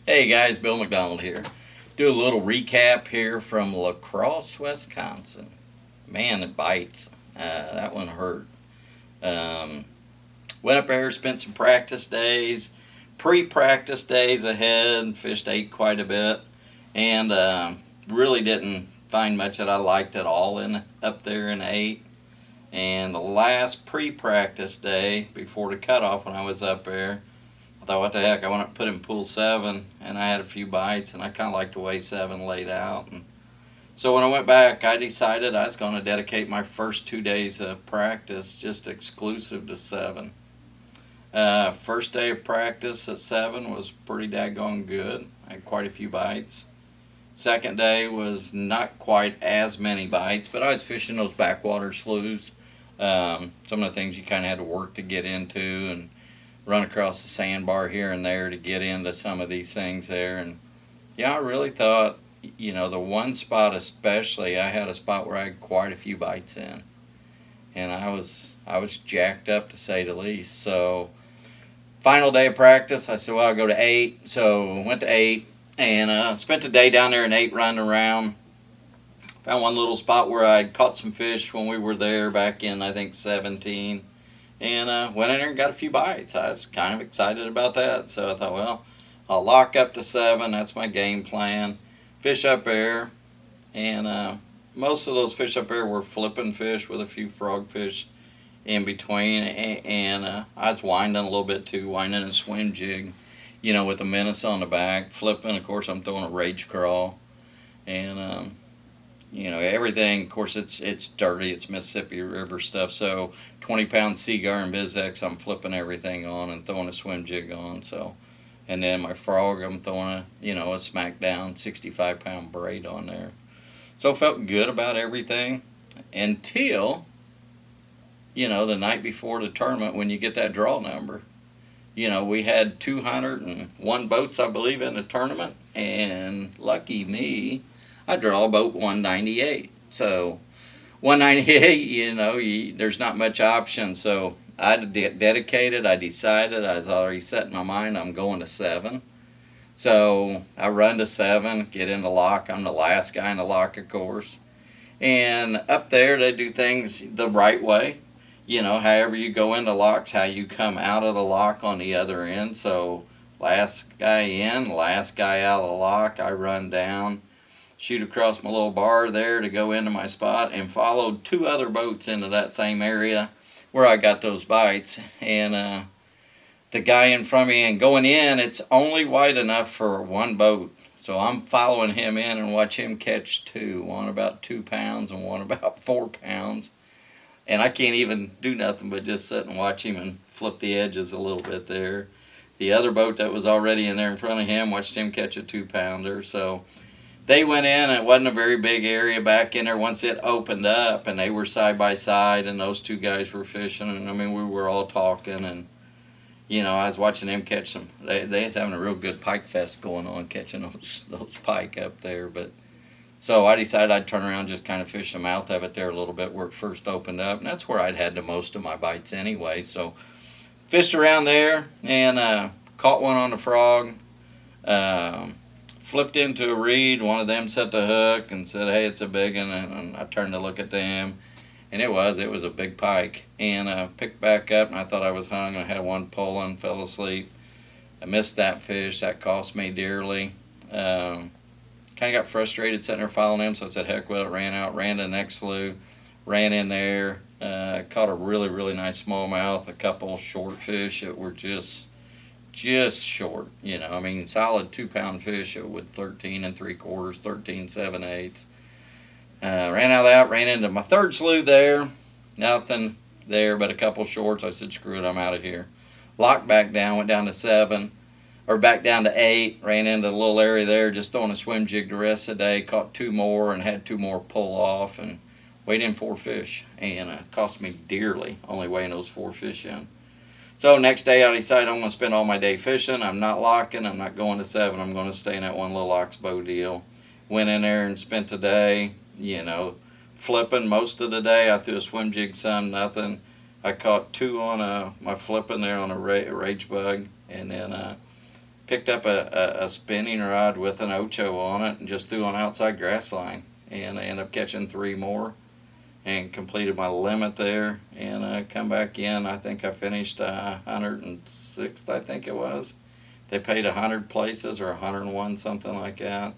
Hey guys, Bill McDonald here. Do a little recap here from LaCrosse, Wisconsin. Man, it bites. That one hurt. Um, Went up there, spent some practice days, pre-practice days ahead, fished 8 quite a bit, and really didn't find much that I liked at all in up there in 8. And the last pre-practice day before the cutoff when I was up there, I thought, what the heck, I want to put in pool 7, and I had a few bites, and I kind of like the way 7 laid out. And so when I went back, I decided I was going to dedicate my first 2 days of practice just exclusive to 7. First day of practice at 7 was pretty daggone good. I had quite a few bites. Second day was not quite as many bites, but I was fishing those backwater sloughs. Some of the things you kind of had to work to get into, and run across the sandbar here and there to get into some of these things there. And yeah, I really thought, the one spot especially, I had a spot where I had quite a few bites in, and I was jacked up to say the least. So final day of practice, I said, well, I'll go to 8. So went to 8 and spent the day down there in 8 running around. Found one little spot where I'd caught some fish when we were there back in, I think, 17. And went in there and got a few bites. I was kind of excited about that. So I thought, well, I'll lock up to 7. That's my game plan. Fish up there. And most of those fish up there were flipping fish with a few frogfish in between. And I was winding a little bit too, winding a swim jig, with the menace on the back. Flipping, of course, I'm throwing a rage crawl. And everything, of course, it's dirty, it's Mississippi River stuff, so 20-pound Seagar and Bizex I'm flipping everything on and throwing a swim jig on. So, and then my frog, I'm throwing a smackdown 65-pound braid on there. So I felt good about everything until, the night before the tournament when you get that draw number. We had 201 boats, I believe, in the tournament, and lucky me, I draw boat 198. So 198, there's not much option. So I dedicated. I decided. I was already set in my mind. I'm going to 7. So I run to 7, get in the lock. I'm the last guy in the lock, of course. And up there, they do things the right way. However you go into locks, how you come out of the lock on the other end. So last guy in, last guy out of the lock. I run down, shoot across my little bar there to go into my spot, and followed 2 other boats into that same area where I got those bites. And the guy in front of me, and going in, it's only wide enough for 1 boat. So I'm following him in and watch him catch 2, one about 2 pounds and one about 4 pounds. And I can't even do nothing but just sit and watch him and flip the edges a little bit there. The other boat that was already in there in front of him, watched him catch a 2-pounder. So they went in, and it wasn't a very big area back in there once it opened up, and they were side by side, and those 2 guys were fishing, and we were all talking, and I was watching them catch them. They was having a real good pike fest going on, catching those pike up there. But so I decided I'd turn around and just kind of fish the mouth of it there a little bit where it first opened up, and that's where I'd had the most of my bites anyway. So fished around there and caught one on the frog. Flipped into a reed. One of them set the hook and said, hey, it's a big one. And I turned to look at them, and it was a big pike. And picked back up, and I thought I was hung. I had one pulling, fell asleep. I missed that fish. That cost me dearly. Kind of got frustrated sitting there following him, so I said, heck, well, it ran out, ran to the next slough, ran in there, caught a really, really nice smallmouth, a couple short fish that were just short, solid 2-pound fish with 13 3/4, 13 7/8. Ran out of that, ran into my 3rd slough there, nothing there but a couple shorts. I said, screw it, I'm out of here. Locked back down, went down to 7, or back down to 8, ran into a little area there, just throwing a swim jig the rest of the day, caught 2 more and had 2 more pull off, and weighed in 4 fish, and it cost me dearly only weighing those 4 fish in. So next day I decided I'm going to spend all my day fishing. I'm not locking. I'm not going to 7. I'm going to stay in that one little oxbow deal. Went in there and spent the day, flipping most of the day. I threw a swim jig, some, nothing. I caught 2 on my flipping there on a rage bug, and then picked up a spinning rod with an ocho on it and just threw on outside grass line. And I ended up catching 3 more and completed my limit there. And come back in. I think I finished 106th, I think it was. They paid 100 places or 101, something like that.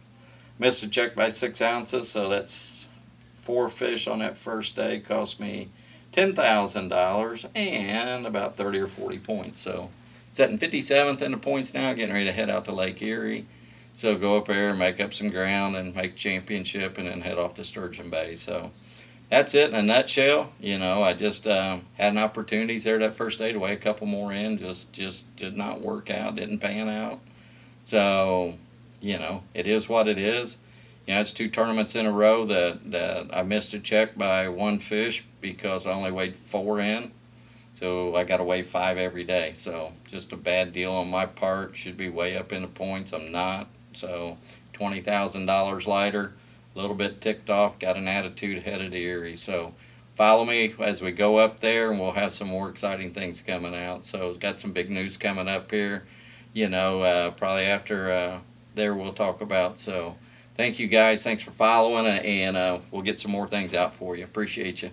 Missed a check by 6 ounces, so that's 4 fish on that first day. Cost me $10,000 and about 30 or 40 points. So sitting 57th in the points now, getting ready to head out to Lake Erie. So go up there and make up some ground and make championship and then head off to Sturgeon Bay. So that's it in a nutshell. I just had an opportunities there that first day to weigh a couple more in. Just did not work out, didn't pan out. So, it is what it is. It's 2 tournaments in a row that I missed a check by 1 fish because I only weighed 4 in. So I got to weigh 5 every day. So just a bad deal on my part. Should be way up in the points. I'm not. So $20,000 lighter. A little bit ticked off. Got an attitude headed to Erie. So follow me as we go up there, and we'll have some more exciting things coming out. So it's got some big news coming up here. Probably after there we'll talk about. So thank you guys. Thanks for following, and we'll get some more things out for you. Appreciate you.